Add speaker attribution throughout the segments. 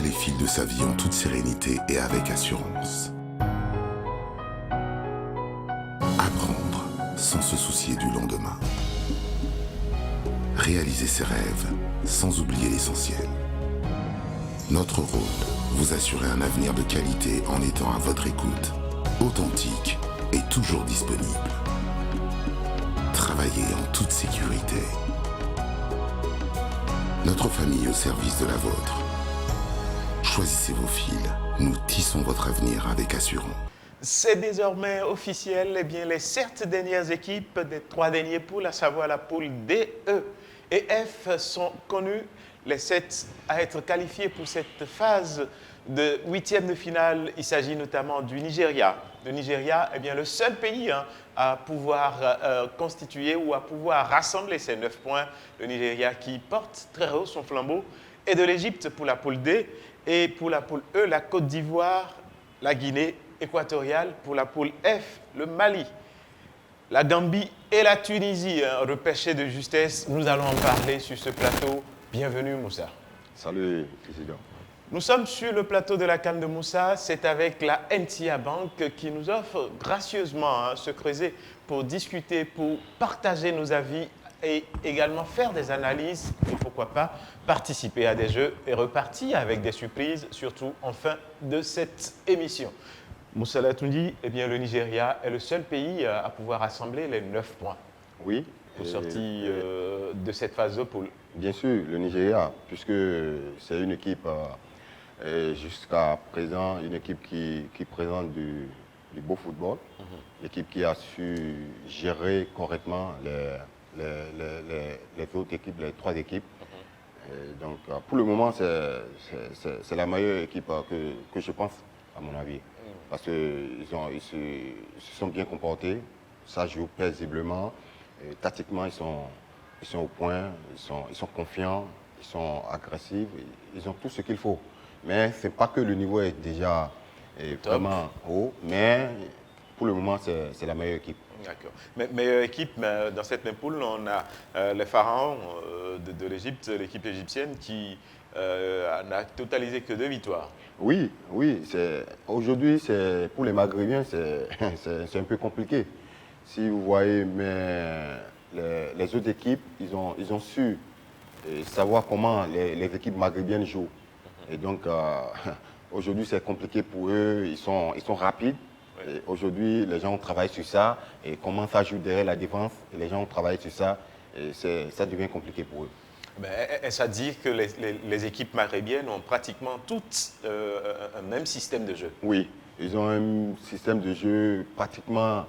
Speaker 1: les fils de sa vie en toute sérénité et avec assurance. Apprendre sans se soucier du lendemain. Réaliser ses rêves sans oublier l'essentiel. Notre rôle, vous assurer un avenir de qualité en étant à votre écoute, authentique et toujours disponible. Travaillez en toute sécurité. Notre famille au service de la vôtre. Choisissez vos fils. Nous tissons votre avenir avec assurance.
Speaker 2: C'est désormais officiel. Eh bien, les 7 dernières équipes des 3 derniers poules, à savoir la poule D, E et F, sont connues. Les 7 à être qualifiés pour cette phase de 8e de finale. Il s'agit notamment du Nigeria. Le Nigeria est bien le seul pays à pouvoir constituer ou à pouvoir rassembler ces 9 points. Le Nigeria qui porte très haut son flambeau. Et de l'Égypte pour la poule D. Et pour la poule E, la Côte d'Ivoire, la Guinée équatoriale. Pour la poule F, le Mali, la Gambie et la Tunisie. Repêchés de justesse, nous allons en parler sur ce plateau. Bienvenue Moussa.
Speaker 3: Salut, président.
Speaker 2: Nous sommes sur le plateau de la CAN de Moussa. C'est avec la NTIA Bank qui nous offre gracieusement ce creuset pour discuter, pour partager nos avis et également faire des analyses et pourquoi pas participer à des jeux et repartir avec des surprises, surtout en fin de cette émission. Moussa Latoundi, eh bien, le Nigeria est le seul pays à pouvoir assembler les 9 points.
Speaker 3: Oui.
Speaker 2: Pour sortir de cette phase de poule.
Speaker 3: Bien sûr, le Nigeria, puisque c'est une équipe, jusqu'à présent, une équipe qui présente du beau football, l'équipe qui a su gérer correctement les autres équipes, les 3 équipes. Donc, pour le moment, c'est la meilleure équipe que je pense, à mon avis. Parce qu'ils se sont bien comportés, ça joue paisiblement. Et tactiquement, ils sont au point, ils sont confiants, ils sont agressifs, ils ont tout ce qu'il faut. Mais ce n'est pas que le niveau est déjà vraiment haut, mais pour le moment, c'est la meilleure équipe.
Speaker 2: D'accord. Meilleure équipe, dans cette même poule, on a les pharaons de l'Égypte, l'équipe égyptienne qui n'a totalisé que 2 victoires.
Speaker 3: Oui. Aujourd'hui, pour les Maghrébiens, c'est un peu compliqué. Si vous voyez, mais les autres équipes, ils ont su savoir comment les équipes maghrébiennes jouent. Et donc, aujourd'hui, c'est compliqué pour eux. Ils sont rapides. Oui. Aujourd'hui, les gens ont travaillé sur ça. Et comment ça joue derrière la défense, et les gens ont travaillé sur ça. Et ça devient compliqué pour eux.
Speaker 2: Est-ce à dire que les équipes maghrébiennes ont pratiquement toutes un même système de jeu?
Speaker 3: Oui, ils ont un système de jeu pratiquement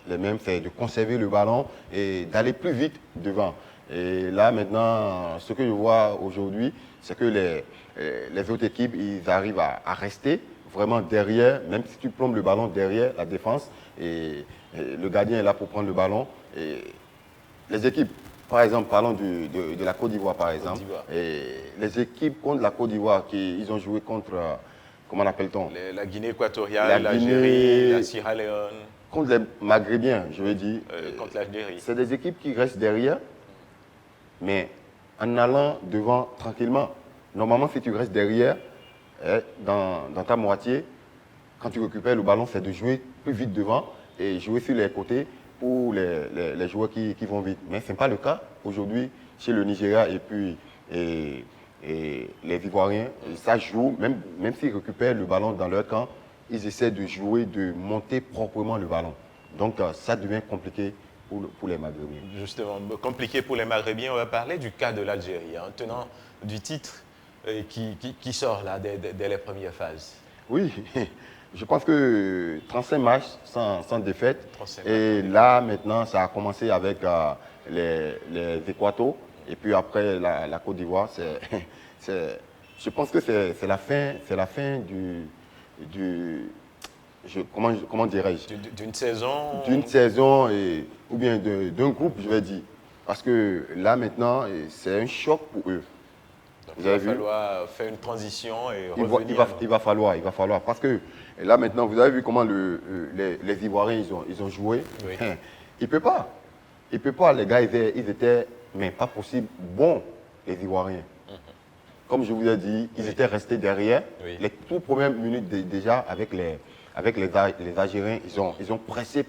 Speaker 3: les mêmes, c'est de conserver le ballon et d'aller plus vite devant. Et là, maintenant, ce que je vois aujourd'hui, c'est que les autres équipes, ils arrivent à rester vraiment derrière, même si tu plombes le ballon derrière la défense, et le gardien est là pour prendre le ballon. Et les équipes, par exemple, parlons de la Côte d'Ivoire, par exemple, et les équipes contre la Côte d'Ivoire, ils ont joué contre, comment appelle-t-on?
Speaker 2: La Guinée équatoriale, l'Algérie, la Sierra Leone.
Speaker 3: Contre les Maghrébiens, je veux dire.
Speaker 2: Contre l'Algérie.
Speaker 3: C'est des équipes qui restent derrière, mais en allant devant tranquillement. Normalement, si tu restes derrière, dans ta moitié, quand tu récupères le ballon, c'est de jouer plus vite devant et jouer sur les côtés pour les joueurs qui vont vite. Mais ce n'est pas le cas aujourd'hui chez le Nigeria et puis et les Ivoiriens. Ça joue, même s'ils récupèrent le ballon dans leur camp, ils essaient de jouer, de monter proprement le ballon. Donc, ça devient compliqué pour les Maghrébiens.
Speaker 2: Justement, compliqué pour les Maghrébiens. On va parler du cas de l'Algérie, un tenant du titre qui sort là dès les premières phases.
Speaker 3: Oui, je pense que 35 matchs sans défaite.
Speaker 2: 35
Speaker 3: et
Speaker 2: matchs.
Speaker 3: Là, maintenant, ça a commencé avec les Équatos. Et puis après, la Côte d'Ivoire. Je pense que c'est la fin comment dirais-je?
Speaker 2: D'une saison.
Speaker 3: D'une saison, ou bien d'un groupe, je vais dire. Parce que là, maintenant, c'est un choc pour eux.
Speaker 2: Donc, il va falloir faire une transition et revenir.
Speaker 3: Il va falloir. Parce que là, maintenant, vous avez vu comment les Ivoiriens, ils ont joué.
Speaker 2: Oui.
Speaker 3: Il ne peut pas. Les gars, ils étaient, mais pas possible, bons, les Ivoiriens. comme je vous ai dit, ils étaient restés derrière.
Speaker 2: Oui.
Speaker 3: Les toutes premières minutes déjà avec les Algériens, ils ont pressé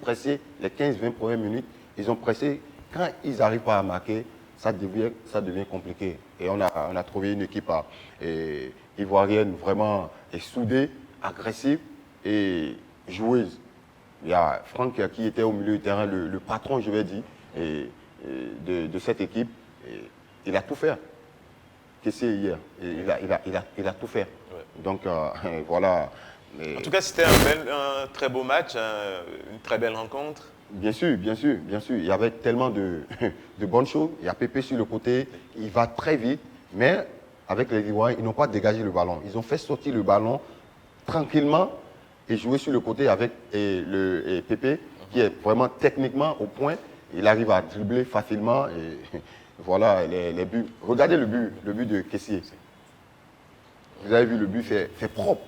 Speaker 3: les 15-20 premières minutes, ils ont pressé. Quand ils n'arrivent pas à marquer, ça devient compliqué. Et on a trouvé une équipe ivoirienne vraiment soudée, agressive et joueuse. Il y a Franck qui était au milieu du terrain, le patron, je vais dire, de cette équipe. Il a tout fait. Kessié hier, il a tout fait.
Speaker 2: Ouais.
Speaker 3: Donc voilà.
Speaker 2: En tout cas, c'était un très beau match, une très belle rencontre.
Speaker 3: Bien sûr. Il y avait tellement de bonnes choses. Il y a Pépé sur le côté, il va très vite, mais avec les Ivoiriens, ils n'ont pas dégagé le ballon. Ils ont fait sortir le ballon tranquillement et jouer sur le côté avec Pépé, qui est vraiment techniquement au point. Il arrive à dribbler facilement et voilà les buts. Regardez le but de Kessié. Vous avez vu le but, c'est propre.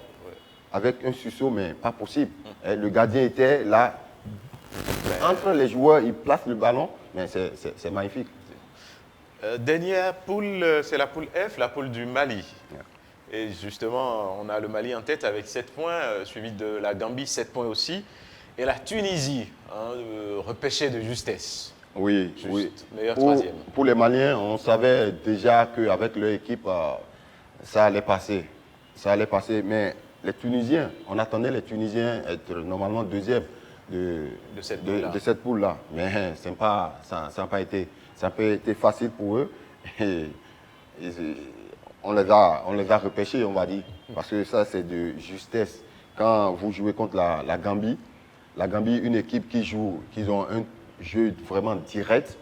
Speaker 3: Avec un sursaut, mais pas possible. Et le gardien était là. Entre les joueurs, il place le ballon, mais c'est magnifique.
Speaker 2: Dernière poule, c'est la poule F, la poule du Mali. Et justement, on a le Mali en tête avec 7 points, suivi de la Gambie, 7 points aussi. Et la Tunisie, repêchée de justesse.
Speaker 3: Oui,
Speaker 2: Juste,
Speaker 3: oui.
Speaker 2: meilleur troisième.
Speaker 3: Pour les Maliens, on savait déjà qu'avec leur équipe, ça allait passer. Ça allait passer, mais les Tunisiens, on attendait les Tunisiens être normalement deuxième de cette poule-là. Mais ça n'a pas été facile pour eux. Et on les a repêchés, on va dire. Parce que ça, c'est de justesse. Quand vous jouez contre la Gambie, une équipe qui ont un jeu vraiment direct,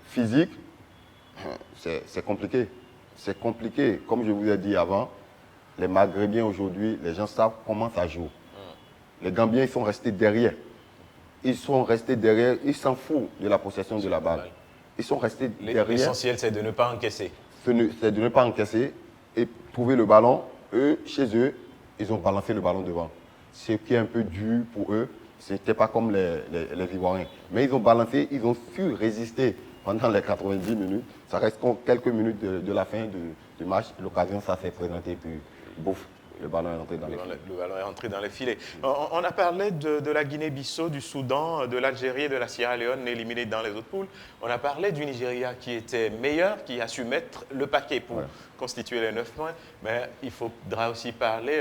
Speaker 3: physique, c'est compliqué. C'est compliqué. Comme je vous ai dit avant, les Maghrébiens aujourd'hui, les gens savent comment ça joue. Les Gambiens, ils sont restés derrière. Ils s'en foutent de la possession de la balle. Ils sont restés derrière.
Speaker 2: L'essentiel, c'est de ne pas encaisser.
Speaker 3: C'est de ne pas encaisser et trouver le ballon. Eux, chez eux, ils ont balancé le ballon devant. Ce qui est un peu dur pour eux, ce n'était pas comme les Ivoiriens. Mais ils ont balancé, ils ont su résister pendant les 90 minutes. Ça reste quelques minutes de la fin du match. L'occasion, ça s'est présenté, puis bouf, le ballon est rentré dans les filets.
Speaker 2: Le ballon est rentré dans les filets. On a parlé de la Guinée-Bissau, du Soudan, de l'Algérie et de la Sierra Leone éliminés dans les autres poules. On a parlé du Nigeria qui était meilleur, qui a su mettre le paquet pour constituer les 9 points. Mais il faudra aussi parler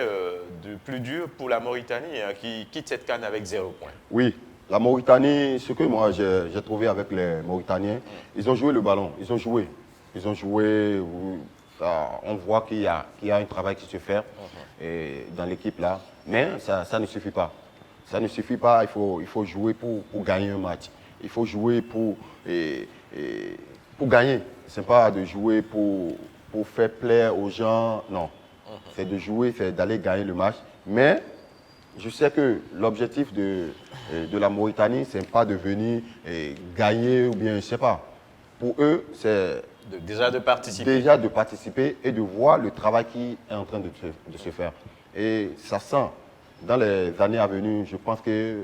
Speaker 2: du plus dur pour la Mauritanie, qui quitte cette CAN avec 0 points.
Speaker 3: Oui, la Mauritanie, ce que moi j'ai trouvé avec les Mauritaniens, ils ont joué le ballon, ils ont joué. On voit qu'il y a un travail qui se fait dans l'équipe là, mais ça ne suffit pas. Ça ne suffit pas, il faut jouer pour gagner un match. Il faut jouer pour gagner. Ce n'est pas de jouer pour faire plaisir aux gens, non. C'est de jouer, c'est d'aller gagner le match. Mais je sais que l'objectif de la Mauritanie, ce n'est pas de venir gagner ou bien, je ne sais pas. Pour eux, c'est
Speaker 2: déjà de
Speaker 3: participer et de voir le travail qui est en train de se faire. Et ça sent, dans les années à venir, je pense que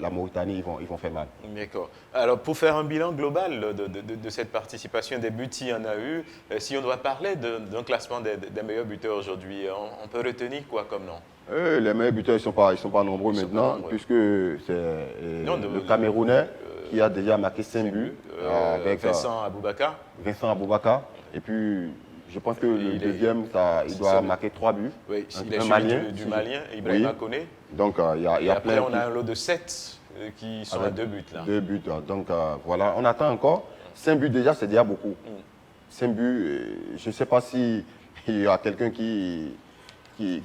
Speaker 3: la Mauritanie, ils vont faire mal.
Speaker 2: D'accord. Alors, pour faire un bilan global de cette participation, des buts, il y en a eu. Si on doit parler d'un classement des meilleurs buteurs aujourd'hui, on peut retenir quoi comme nom?
Speaker 3: Les meilleurs buteurs, ils sont pas nombreux maintenant, puisque c'est le Camerounais qui a déjà marqué 5 buts.
Speaker 2: Avec Vincent
Speaker 3: Aboubakar. Et puis, je pense que le deuxième, il doit marquer 3 buts.
Speaker 2: Oui, il est suivi du Malien, Ibrahima Koné.
Speaker 3: Donc, il y a
Speaker 2: après, on a un lot de 7 qui sont à 2 buts. Là.
Speaker 3: 2 buts. Donc, voilà, on attend encore. 5 buts déjà, c'est déjà beaucoup. 5 buts, je ne sais pas s'il y a quelqu'un qui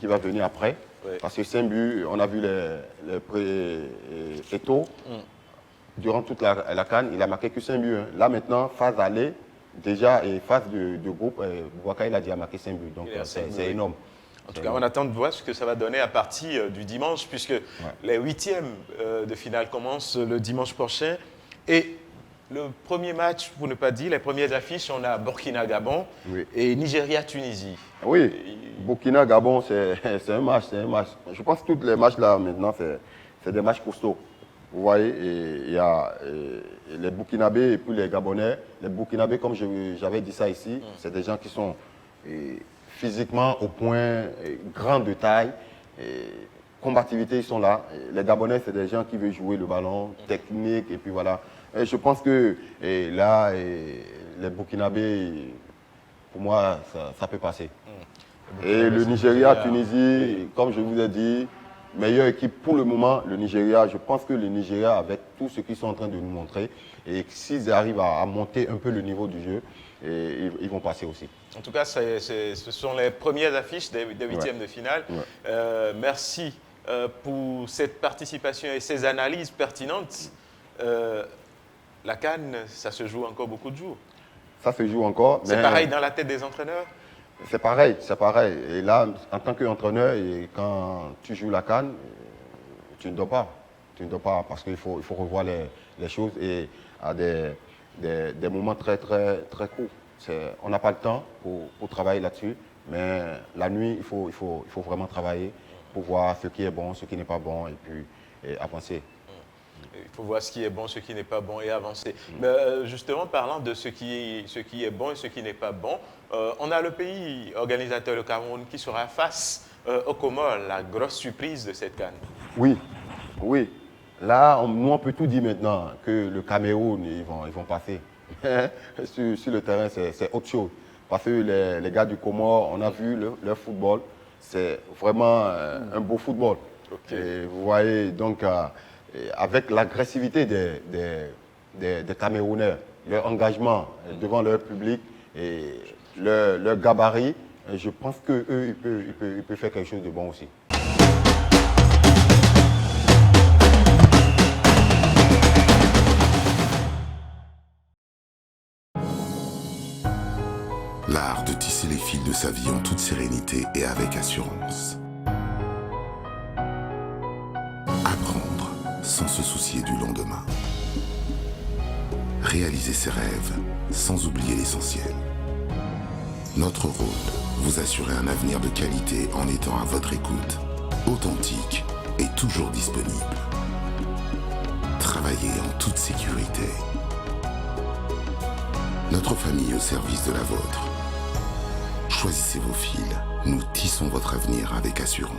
Speaker 3: va venir après. Oui. Parce que 5 buts, on a vu les Eto. Durant toute la CAN, il a marqué que 5 buts. Là maintenant, phase aller, déjà, et phase de groupe, Boubacar, il a déjà marqué 5 buts. Donc c'est énorme.
Speaker 2: En tout cas, on attend de voir ce que ça va donner à partir du dimanche, puisque les 8e de finale commencent le dimanche prochain. Et le premier match, pour ne pas dire, les premières affiches, on a Burkina-Gabon et Nigeria-Tunisie.
Speaker 3: Oui, Burkina-Gabon, c'est un match. Je pense que tous les matchs là, maintenant, c'est des matchs costauds. Vous voyez, et il y a les Burkinabés et puis les Gabonais. Les Burkinabés, comme j'avais dit ça ici, c'est des gens qui sont physiquement au point, grands de taille. Combativité, ils sont là. Les Gabonais, c'est des gens qui veulent jouer le ballon, technique, et puis voilà. Et je pense que là, les Burkinabés, pour moi, ça peut passer. Et le Nigeria, Tunisie, comme je vous ai dit, meilleure équipe pour le moment, le Nigeria. Je pense que le Nigeria, avec tout ce qu'ils sont en train de nous montrer, et s'ils arrivent à monter un peu le niveau du jeu, ils vont passer aussi.
Speaker 2: En tout cas, ce sont les premières affiches des huitièmes de finale. Merci pour cette participation et ces analyses pertinentes. La CAN, ça se joue encore beaucoup de jours.
Speaker 3: Ça se joue encore.
Speaker 2: C'est pareil dans la tête des entraîneurs?
Speaker 3: C'est pareil, c'est pareil. Et là, en tant qu'entraîneur, quand tu joues la CAN, tu ne dors pas. Tu ne dors pas parce qu'il faut revoir les choses et à des moments très, très, très courts. On n'a pas le temps pour travailler là-dessus, mais la nuit, il faut vraiment travailler pour voir ce qui est bon, ce qui n'est pas bon et puis avancer.
Speaker 2: Il faut voir ce qui est bon, ce qui n'est pas bon et avancer. Mais justement, parlant de ce qui est bon et ce qui n'est pas bon, on a le pays organisateur, le Cameroun, qui sera face aux Comores, la grosse surprise de cette CAN.
Speaker 3: Oui, oui. Là, nous, on peut tout dire maintenant, que le Cameroun, ils vont passer. sur le terrain, c'est autre chose. Parce que les gars du Comores, on a vu leur football, c'est vraiment un beau football. Okay. Et vous voyez, donc, avec l'agressivité des Camerounais, leur engagement devant leur public et leur gabarit, je pense qu'eux, ils peuvent faire quelque chose de bon aussi.
Speaker 1: L'art de tisser les fils de sa vie en toute sérénité et avec assurance. Apprendre sans se soucier du lendemain. Réaliser ses rêves sans oublier l'essentiel. Notre rôle, vous assurer un avenir de qualité en étant à votre écoute, authentique et toujours disponible. Travailler en toute sécurité. Notre famille au service de la vôtre. Choisissez vos fils, nous tissons votre avenir avec assurance.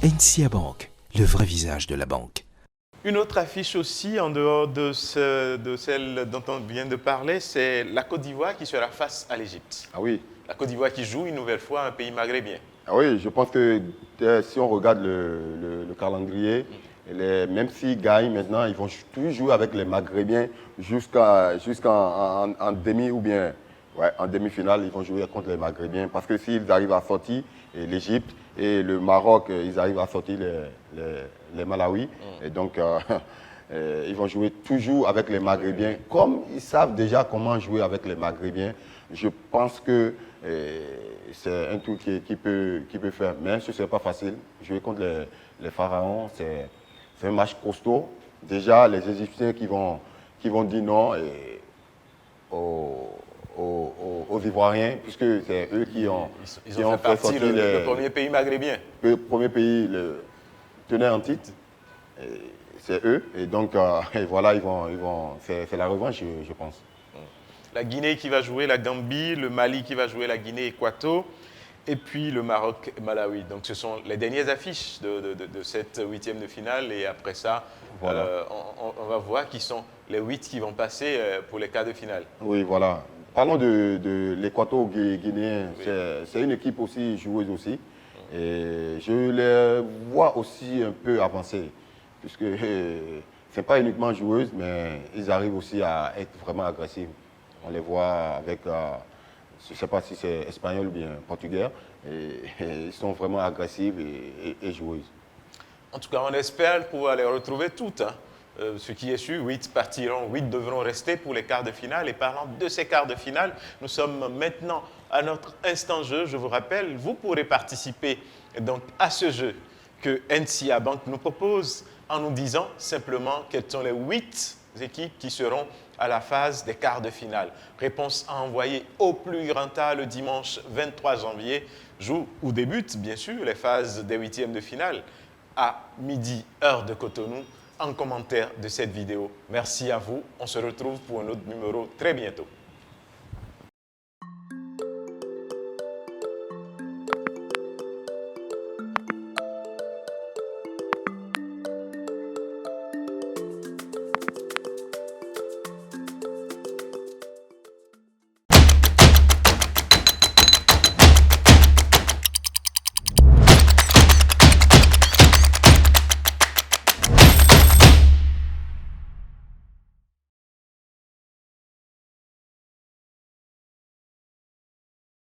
Speaker 4: NCA Bank, le vrai visage de la banque.
Speaker 2: Une autre affiche aussi, en dehors de celle dont on vient de parler, c'est la Côte d'Ivoire qui sera face à l'Égypte.
Speaker 3: Ah oui.
Speaker 2: La Côte d'Ivoire qui joue une nouvelle fois un pays maghrébien.
Speaker 3: Ah oui, je pense que si on regarde le calendrier, même s'ils gagnent maintenant, ils vont toujours jouer avec les Maghrébiens jusqu'en demi ou bien en demi-finale, ils vont jouer contre les Maghrébiens. Parce que s'ils arrivent à sortir l'Égypte et le Maroc, ils arrivent à sortir les Malawi. Et donc, ils vont jouer toujours avec les Maghrébiens. Comme ils savent déjà comment jouer avec les Maghrébiens, je pense que c'est un truc qui peut faire. Mais ce n'est pas facile. Jouer contre les Pharaons, c'est un match costaud. Déjà, les Égyptiens qui vont dire non aux Ivoiriens, puisque c'est eux qui ont
Speaker 2: fait partie le premier pays maghrébien.
Speaker 3: Le premier pays tenait en titre, c'est eux. Et donc, et voilà, c'est la revanche, je pense.
Speaker 2: La Guinée qui va jouer la Gambie, le Mali qui va jouer la Guinée-Équato, et puis le Maroc et Malawi. Donc ce sont les dernières affiches de cette huitième de finale. Et après ça, voilà. On va voir qui sont les 8 qui vont passer pour les quarts de finale.
Speaker 3: Oui, voilà. Parlons de l'Équato-Guinéen. Oui. C'est une équipe aussi joueuse aussi. Et je les vois aussi un peu avancer, puisque ce n'est pas uniquement joueuse, mais ils arrivent aussi à être vraiment agressifs. On les voit avec, je ne sais pas si c'est espagnol ou bien portugais, et ils sont vraiment agressifs et joueuses.
Speaker 2: En tout cas, on espère pouvoir les retrouver toutes. Ce qui est sûr, 8 partiront, 8 devront rester pour les quarts de finale. Et parlant de ces quarts de finale, nous sommes maintenant à notre instant jeu. Je vous rappelle, vous pourrez participer donc à ce jeu que NCA Bank nous propose en nous disant simplement quelles sont les 8 équipes qui seront à la phase des quarts de finale. Réponse à envoyer au plus grand tard le dimanche 23 janvier, jour où débutent bien sûr les phases des huitièmes de finale. à midi, heure de Cotonou, en commentaire de cette vidéo. Merci à vous. On se retrouve pour un autre numéro très bientôt.